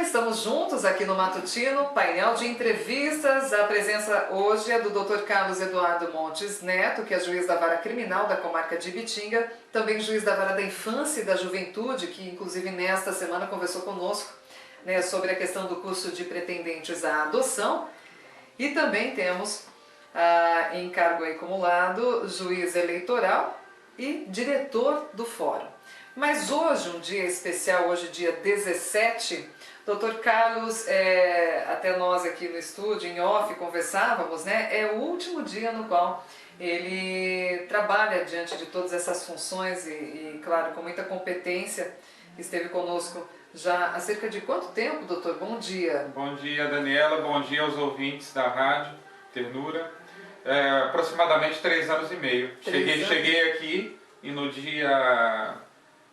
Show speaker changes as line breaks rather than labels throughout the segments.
estamos juntos aqui no Matutino, painel de entrevistas. A presença hoje é do Dr. Carlos Eduardo Montes Neto, que é juiz da Vara Criminal da Comarca de Ibitinga, também juiz da Vara da Infância e da Juventude, que inclusive nesta semana conversou conosco, né, sobre a questão do curso de pretendentes à adoção. E também temos em cargo aí acumulado juiz eleitoral e diretor do Fórum. Mas hoje, um dia especial, hoje dia 17, Dr. Carlos, até nós aqui no estúdio, em off, conversávamos, né? É o último dia no qual ele trabalha diante de todas essas funções e claro, com muita competência. Esteve conosco já há cerca de quanto tempo, doutor? Bom dia.
Bom dia, Daniela. Bom dia aos ouvintes da Rádio Ternura. Aproximadamente 3 anos e meio. Cheguei aqui e no dia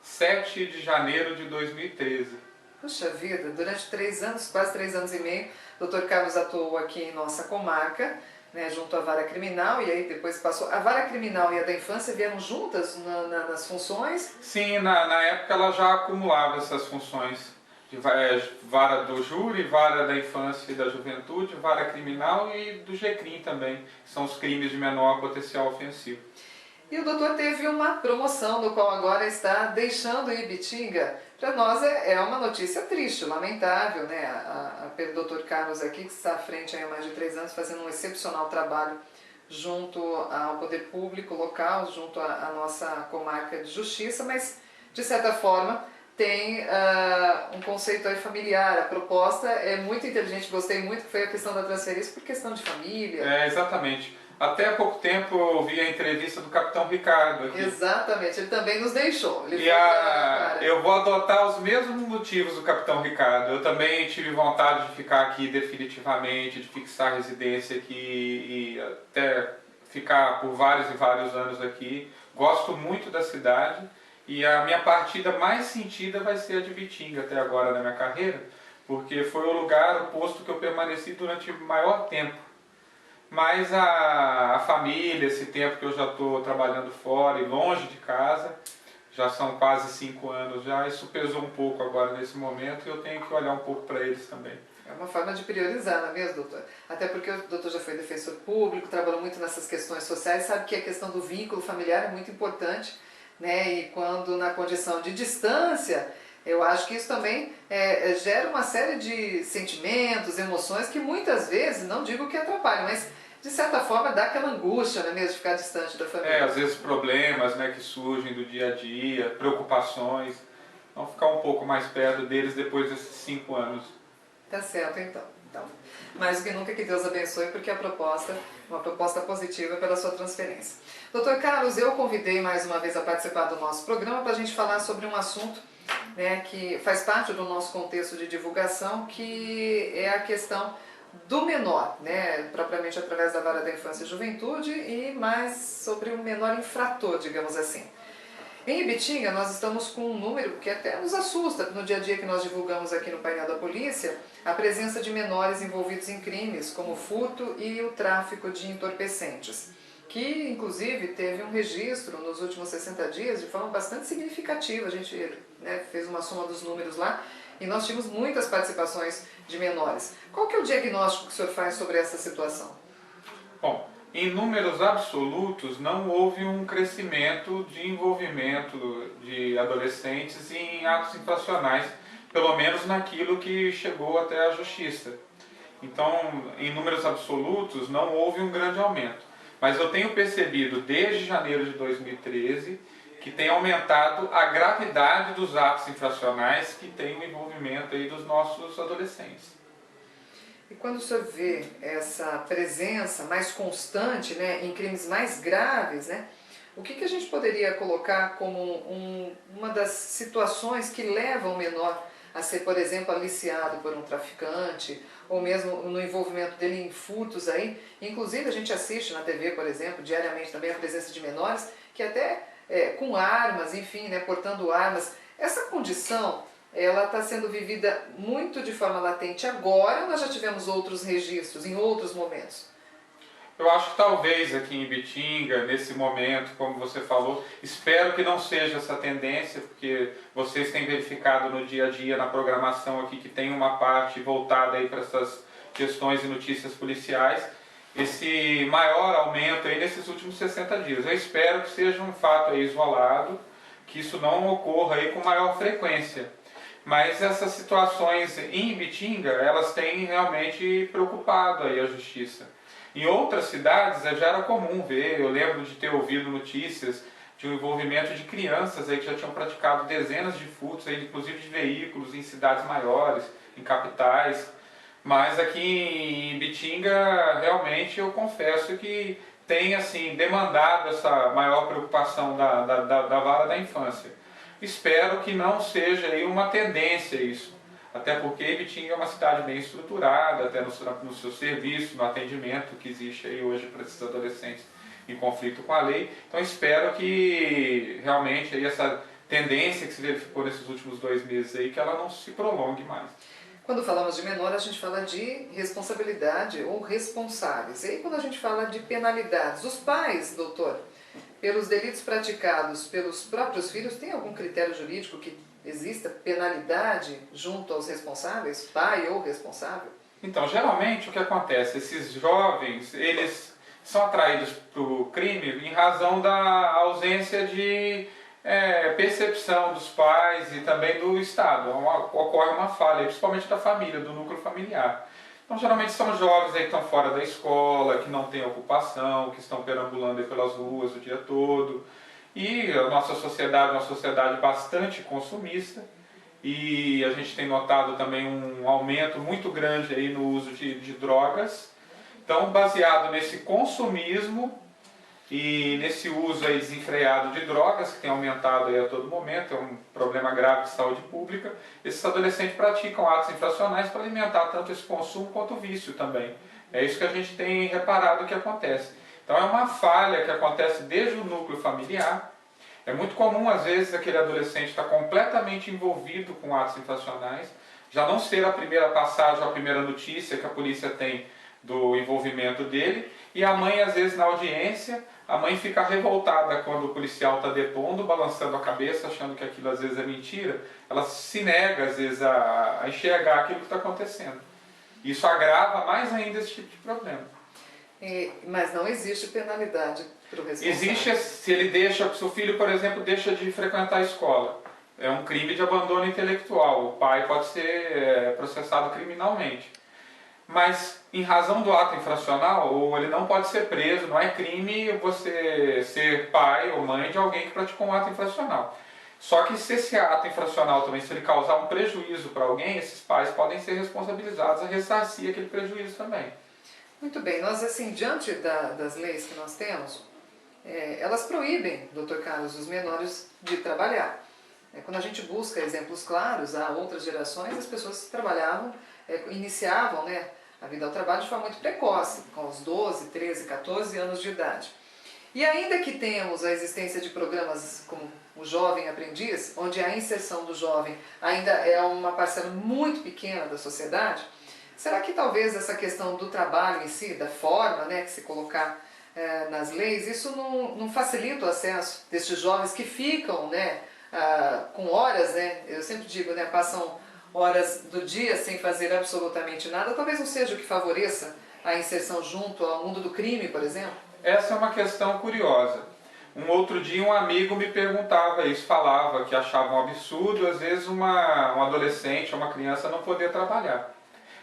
7 de janeiro de 2013.
Puxa vida, durante 3 anos, quase 3 anos e meio, o Dr. Carlos atuou aqui em nossa comarca, né, junto à Vara Criminal, e aí depois passou. A Vara Criminal e a da Infância vieram juntas nas funções?
Sim, na época ela já acumulava essas funções. De vara do júri, vara da infância e da juventude, vara criminal e do GCRIM também, que são os crimes de menor potencial ofensivo.
E o doutor teve uma promoção, do qual agora está deixando Ibitinga. Para nós é uma notícia triste, lamentável, né? Pelo doutor Carlos aqui, que está à frente há mais de 3 anos, fazendo um excepcional trabalho junto ao poder público local, junto à nossa comarca de justiça, mas, de certa forma, tem um conceito aí familiar. A proposta é muito inteligente, gostei muito, que foi a questão da transferência por questão de família.
Exatamente. Até há pouco tempo eu ouvi a entrevista do Capitão Ricardo aqui.
Exatamente, ele também nos deixou.
Eu vou adotar os mesmos motivos do Capitão Ricardo. Eu também tive vontade de ficar aqui definitivamente, de fixar residência aqui e até ficar por vários e vários anos aqui. Gosto muito da cidade e a minha partida mais sentida vai ser a de Ibitinga até agora na minha carreira, porque foi o lugar, o posto que eu permaneci durante o maior tempo. Mas a família, esse tempo que eu já estou trabalhando fora e longe de casa, já são quase 5 anos já, isso pesou um pouco agora nesse momento e eu tenho que olhar um pouco para eles também.
É uma forma de priorizar, não é mesmo, doutor? Até porque o doutor já foi defensor público, trabalhou muito nessas questões sociais, sabe que a questão do vínculo familiar é muito importante, né? E quando na condição de distância, eu acho que isso também gera uma série de sentimentos, emoções que muitas vezes, não digo que atrapalham, mas de certa forma dá aquela angústia, não é mesmo, de ficar distante da família.
Às vezes problemas, né, que surgem do dia a dia, preocupações, vão ficar um pouco mais perto deles depois desses 5 anos.
Tá certo então. Mais do que nunca que Deus abençoe, porque uma proposta positiva pela sua transferência. Doutor Carlos, eu convidei mais uma vez a participar do nosso programa para a gente falar sobre um assunto, né, que faz parte do nosso contexto de divulgação, que é a questão do menor, né, propriamente através da Vara da Infância e Juventude, e mais sobre o menor infrator, digamos assim. Em Ibitinga nós estamos com um número que até nos assusta, no dia a dia que nós divulgamos aqui no painel da polícia, a presença de menores envolvidos em crimes, como o furto e o tráfico de entorpecentes, que inclusive teve um registro nos últimos 60 dias de forma bastante significativa. A gente, né, fez uma soma dos números lá e nós tivemos muitas participações de menores. Qual que é o diagnóstico que o senhor faz sobre essa situação?
Bom, em números absolutos não houve um crescimento de envolvimento de adolescentes em atos infracionais, pelo menos naquilo que chegou até a justiça. Então, em números absolutos não houve um grande aumento. Mas eu tenho percebido desde janeiro de 2013 que tem aumentado a gravidade dos atos infracionais que tem o envolvimento aí dos nossos adolescentes.
E quando o senhor vê essa presença mais constante, né, em crimes mais graves, né, o que a gente poderia colocar como uma das situações que levam o menor a ser, por exemplo, aliciado por um traficante, ou mesmo no envolvimento dele em furtos aí? Inclusive a gente assiste na TV, por exemplo, diariamente também a presença de menores que até com armas, enfim, né, portando armas. Essa condição, ela está sendo vivida muito de forma latente agora, ou nós já tivemos outros registros em outros momentos?
Eu acho que talvez aqui em Ibitinga, nesse momento, como você falou, espero que não seja essa tendência, porque vocês têm verificado no dia a dia, na programação aqui, que tem uma parte voltada aí para essas questões e notícias policiais, esse maior aumento aí nesses últimos 60 dias. Eu espero que seja um fato aí isolado, que isso não ocorra aí com maior frequência. Mas essas situações em Ibitinga, elas têm realmente preocupado aí a justiça. Em outras cidades já era comum ver, eu lembro de ter ouvido notícias de um envolvimento de crianças aí que já tinham praticado dezenas de furtos, aí, inclusive de veículos em cidades maiores, em capitais. Mas aqui em Ibitinga, realmente eu confesso que tem assim, demandado essa maior preocupação da vara da infância. Espero que não seja aí uma tendência isso. Até porque Ibitinga é uma cidade bem estruturada, até no seu serviço, no atendimento que existe aí hoje para esses adolescentes em conflito com a lei. Então espero que realmente aí essa tendência que se verificou nesses últimos 2 meses aí, que ela não se prolongue mais.
Quando falamos de menor, a gente fala de responsabilidade ou responsáveis. E aí quando a gente fala de penalidades, os pais, doutor, pelos delitos praticados pelos próprios filhos, tem algum critério jurídico que exista penalidade junto aos responsáveis, pai ou responsável?
Então, geralmente o que acontece? Esses jovens, eles são atraídos para o crime em razão da ausência de percepção dos pais e também do Estado. Ocorre uma falha, principalmente da família, do núcleo familiar. Então, geralmente são jovens aí que estão fora da escola, que não têm ocupação, que estão perambulando aí pelas ruas o dia todo. E a nossa sociedade é uma sociedade bastante consumista e a gente tem notado também um aumento muito grande aí no uso de drogas. Então, baseado nesse consumismo e nesse uso aí desenfreado de drogas, que tem aumentado aí a todo momento, é um problema grave de saúde pública, esses adolescentes praticam atos infracionais para alimentar tanto esse consumo quanto o vício também. É isso que a gente tem reparado que acontece. Então é uma falha que acontece desde o núcleo familiar. É muito comum, às vezes, aquele adolescente estar completamente envolvido com atos infracionais, já não ser a primeira passagem, a primeira notícia que a polícia tem do envolvimento dele, e a mãe, às vezes, na audiência, a mãe fica revoltada quando o policial está depondo, balançando a cabeça, achando que aquilo às vezes é mentira. Ela se nega, às vezes, a enxergar aquilo que está acontecendo. Isso agrava mais ainda esse tipo de problema.
Mas não existe penalidade para o responsável?
Existe se o filho, por exemplo, deixa de frequentar a escola. É um crime de abandono intelectual. O pai pode ser processado criminalmente. Mas, em razão do ato infracional, ou ele não pode ser preso, não é crime você ser pai ou mãe de alguém que praticou um ato infracional. Só que se esse ato infracional também, se ele causar um prejuízo para alguém, esses pais podem ser responsabilizados a ressarcir aquele prejuízo também.
Muito bem, nós assim, diante das leis que nós temos, elas proíbem, doutor Carlos, os menores de trabalhar. Quando a gente busca exemplos claros, há outras gerações, as pessoas trabalhavam, iniciavam a vida ao trabalho de forma muito precoce, com os 12, 13, 14 anos de idade. E ainda que tenhamos a existência de programas como o Jovem Aprendiz, onde a inserção do jovem ainda é uma parcela muito pequena da sociedade, será que talvez essa questão do trabalho em si, da forma que se colocar nas leis, isso não facilita o acesso destes jovens que ficam com horas, eu sempre digo, passam horas do dia sem fazer absolutamente nada, talvez não seja o que favoreça a inserção junto ao mundo do crime, por exemplo?
Essa é uma questão curiosa. Um outro dia um amigo me perguntava isso, falava que achava um absurdo, às vezes um adolescente ou uma criança não poder trabalhar.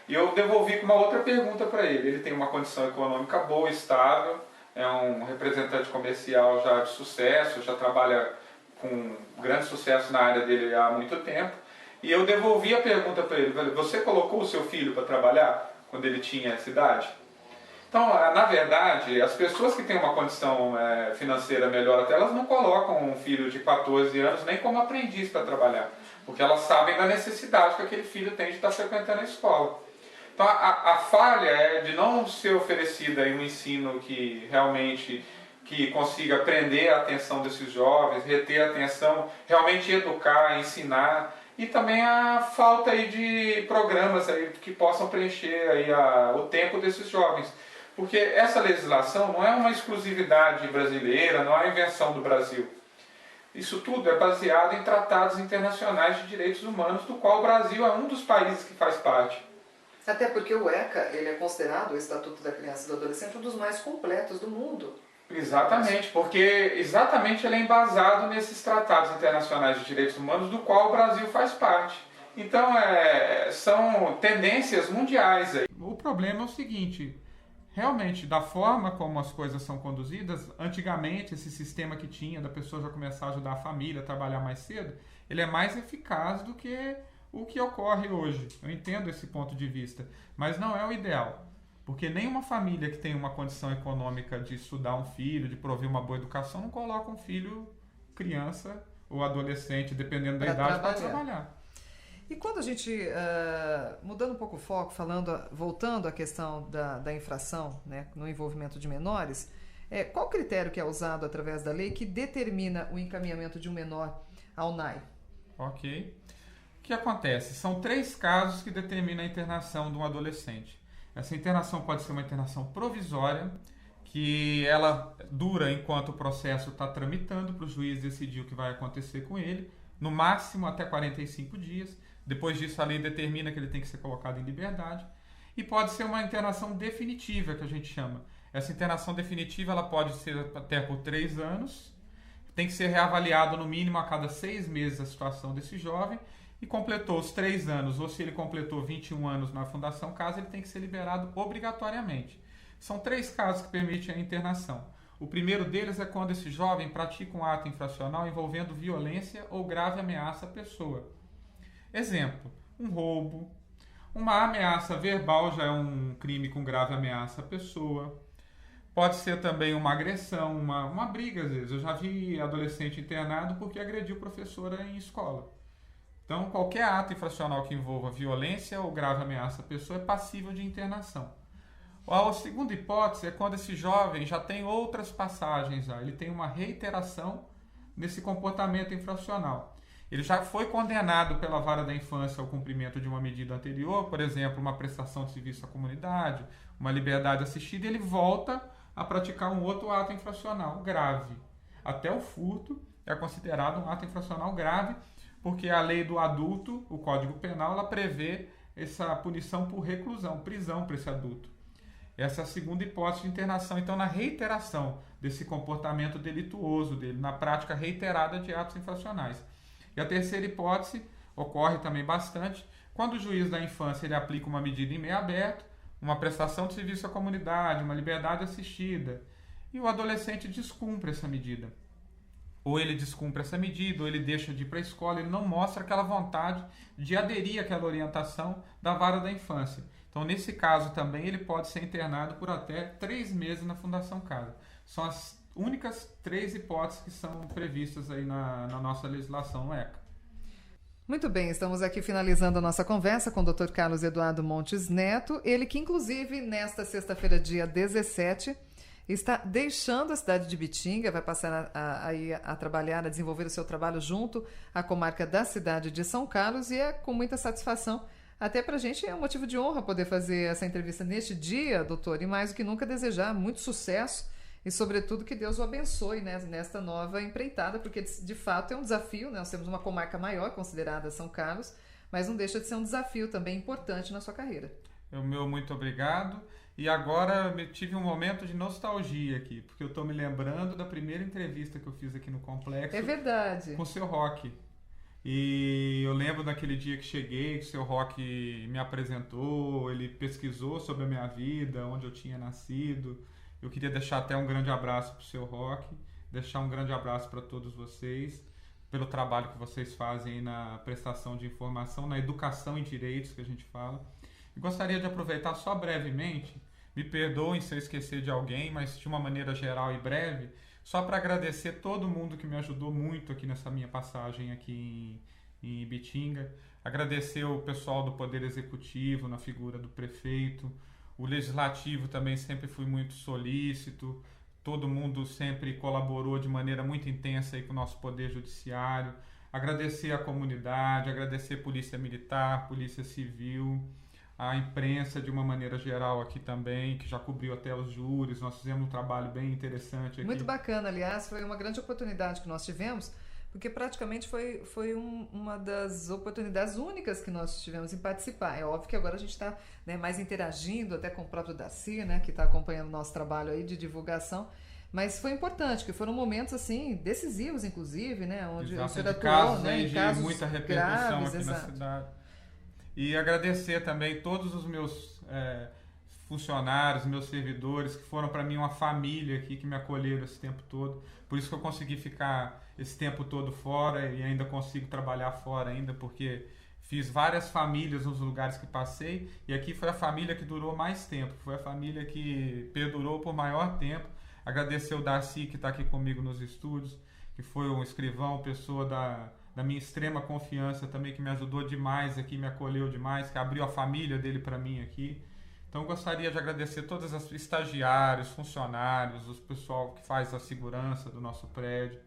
E eu devolvi com uma outra pergunta para ele. Ele tem uma condição econômica boa, estável, é um representante comercial já de sucesso, já trabalha com grande sucesso na área dele há muito tempo. E eu devolvi a pergunta para ele: você colocou o seu filho para trabalhar quando ele tinha essa idade? Então, na verdade, as pessoas que têm uma condição financeira melhor até, elas não colocam um filho de 14 anos nem como aprendiz para trabalhar, porque elas sabem da necessidade que aquele filho tem de estar frequentando a escola. Então, a falha é de não ser oferecida um ensino que realmente consiga prender a atenção desses jovens, reter a atenção, realmente educar, ensinar, e também a falta aí de programas aí que possam preencher aí o tempo desses jovens. Porque essa legislação não é uma exclusividade brasileira, não é invenção do Brasil. Isso tudo é baseado em tratados internacionais de direitos humanos, do qual o Brasil é um dos países que faz parte.
Até porque o ECA, ele é considerado, o Estatuto da Criança e do Adolescente, um dos mais completos do mundo.
Exatamente, porque ele é embasado nesses tratados internacionais de direitos humanos, do qual o Brasil faz parte. Então, são tendências mundiais aí. O problema é o seguinte: realmente, da forma como as coisas são conduzidas, antigamente esse sistema que tinha da pessoa já começar a ajudar a família, a trabalhar mais cedo, ele é mais eficaz do que o que ocorre hoje. Eu entendo esse ponto de vista, mas não é o ideal. Porque nenhuma família que tem uma condição econômica de estudar um filho, de prover uma boa educação, não coloca um filho, criança ou adolescente, dependendo da idade, para trabalhar.
E quando a gente, mudando um pouco o foco, voltando à questão da infração, né, no envolvimento de menores, qual critério que é usado através da lei que determina o encaminhamento de um menor ao NAI?
Ok. O que acontece? São 3 casos que determinam a internação de um adolescente. Essa internação pode ser uma internação provisória, que ela dura enquanto o processo está tramitando para o juiz decidir o que vai acontecer com ele, no máximo até 45 dias. Depois disso, a lei determina que ele tem que ser colocado em liberdade. E pode ser uma internação definitiva, que a gente chama. Essa internação definitiva ela pode ser até por 3 anos. Tem que ser reavaliado no mínimo a cada 6 meses a situação desse jovem. E completou os 3 anos, ou se ele completou 21 anos na Fundação Casa, ele tem que ser liberado obrigatoriamente. São 3 casos que permitem a internação. O primeiro deles é quando esse jovem pratica um ato infracional envolvendo violência ou grave ameaça à pessoa. Exemplo, um roubo, uma ameaça verbal já é um crime com grave ameaça à pessoa. Pode ser também uma agressão, uma briga às vezes. Eu já vi adolescente internado porque agrediu professora em escola. Então, qualquer ato infracional que envolva violência ou grave ameaça à pessoa é passível de internação. A segunda hipótese é quando esse jovem já tem outras passagens, ele tem uma reiteração nesse comportamento infracional. Ele já foi condenado pela vara da infância ao cumprimento de uma medida anterior, por exemplo, uma prestação de serviço à comunidade, uma liberdade assistida, e ele volta a praticar um outro ato infracional grave. Até o furto é considerado um ato infracional grave, porque a lei do adulto, o Código Penal, ela prevê essa punição por reclusão, prisão para esse adulto. Essa é a segunda hipótese de internação. Então, na reiteração desse comportamento delituoso dele, na prática reiterada de atos infracionais. E a terceira hipótese ocorre também bastante quando o juiz da infância ele aplica uma medida em meio aberto, uma prestação de serviço à comunidade, uma liberdade assistida, e o adolescente descumpre essa medida. Ou ele descumpre essa medida, ou ele deixa de ir para a escola, ele não mostra aquela vontade de aderir àquela orientação da vara da infância. Então, nesse caso também, ele pode ser internado por até 3 meses na Fundação Casa. São as únicas 3 hipóteses que são previstas aí na nossa legislação no ECA.
Muito bem, estamos aqui finalizando a nossa conversa com o Dr. Carlos Eduardo Montes Neto, ele que inclusive nesta sexta-feira, dia 17, está deixando a cidade de Ibitinga, vai passar a trabalhar, a desenvolver o seu trabalho junto à comarca da cidade de São Carlos, e é com muita satisfação, até para a gente é um motivo de honra poder fazer essa entrevista neste dia, doutor, e mais do que nunca desejar muito sucesso e, sobretudo, que Deus o abençoe, né, nesta nova empreitada, porque de fato é um desafio, né? Nós temos uma comarca maior considerada São Carlos, mas não deixa de ser um desafio também importante na sua carreira.
Meu muito obrigado. E agora eu tive um momento de nostalgia aqui, porque eu estou me lembrando da primeira entrevista que eu fiz aqui no Complexo.
É verdade.
Com o seu Roque. E eu lembro daquele dia que cheguei, que o seu Roque me apresentou, ele pesquisou sobre a minha vida, onde eu tinha nascido. Eu queria deixar até um grande abraço para o seu Roque, deixar um grande abraço para todos vocês, pelo trabalho que vocês fazem na prestação de informação, na educação em direitos que a gente fala. E gostaria de aproveitar só brevemente, me perdoem se eu esquecer de alguém, mas de uma maneira geral e breve, só para agradecer todo mundo que me ajudou muito aqui nessa minha passagem aqui em Ibitinga. Agradecer o pessoal do Poder Executivo, na figura do prefeito. O Legislativo também sempre fui muito solícito. Todo mundo sempre colaborou de maneira muito intensa aí com o nosso Poder Judiciário. Agradecer a comunidade, agradecer a Polícia Militar, Polícia Civil, a imprensa de uma maneira geral aqui também, que já cobriu até os júris. Nós fizemos um trabalho bem interessante aqui.
Muito bacana, aliás, foi uma grande oportunidade que nós tivemos, porque praticamente foi uma das oportunidades únicas que nós tivemos em participar. É óbvio que agora a gente está, né, mais interagindo até com o próprio Darcy, né, que está acompanhando o nosso trabalho aí de divulgação, mas foi importante, que foram momentos assim decisivos, inclusive, né, onde o senhor atuou, né, em casos
de muita repercussão
graves,
aqui na cidade. E agradecer também todos os meus funcionários, meus servidores, que foram para mim uma família aqui, que me acolheram esse tempo todo. Por isso que eu consegui ficar esse tempo todo fora e ainda consigo trabalhar fora ainda, porque fiz várias famílias nos lugares que passei, e aqui foi a família que durou mais tempo, foi a família que perdurou por maior tempo. Agradecer o Darcy, que está aqui comigo nos estúdios, que foi um escrivão, pessoa da minha extrema confiança também, que me ajudou demais aqui, me acolheu demais, que abriu a família dele para mim aqui. Então eu gostaria de agradecer todos os estagiários, funcionários, o pessoal que faz a segurança do nosso prédio.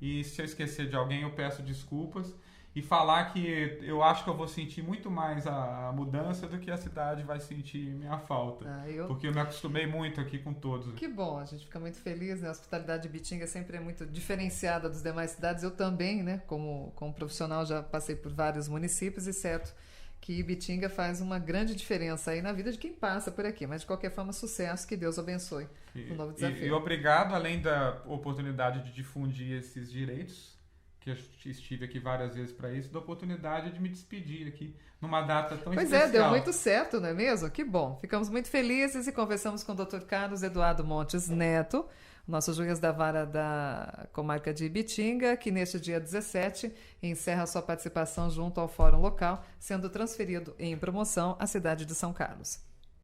E se eu esquecer de alguém, eu peço desculpas. E falar que eu acho que eu vou sentir muito mais a mudança do que a cidade vai sentir minha falta. Porque eu me acostumei muito aqui com todos.
Que bom, a gente fica muito feliz, né? A hospitalidade de Ibitinga sempre é muito diferenciada das demais cidades. Eu também, né, como profissional, já passei por vários municípios e certo que Ibitinga faz uma grande diferença aí na vida de quem passa por aqui. Mas de qualquer forma, sucesso, que Deus abençoe o novo desafio.
E obrigado, além da oportunidade de difundir esses direitos, que eu estive aqui várias vezes para isso, da oportunidade de me despedir aqui numa data tão especial.
Pois é, deu muito certo, não é mesmo? Que bom. Ficamos muito felizes e conversamos com o Dr. Carlos Eduardo Montes Neto, nosso juiz da vara da comarca de Ibitinga, que neste dia 17 encerra sua participação junto ao fórum local, sendo transferido em promoção à cidade de São Carlos.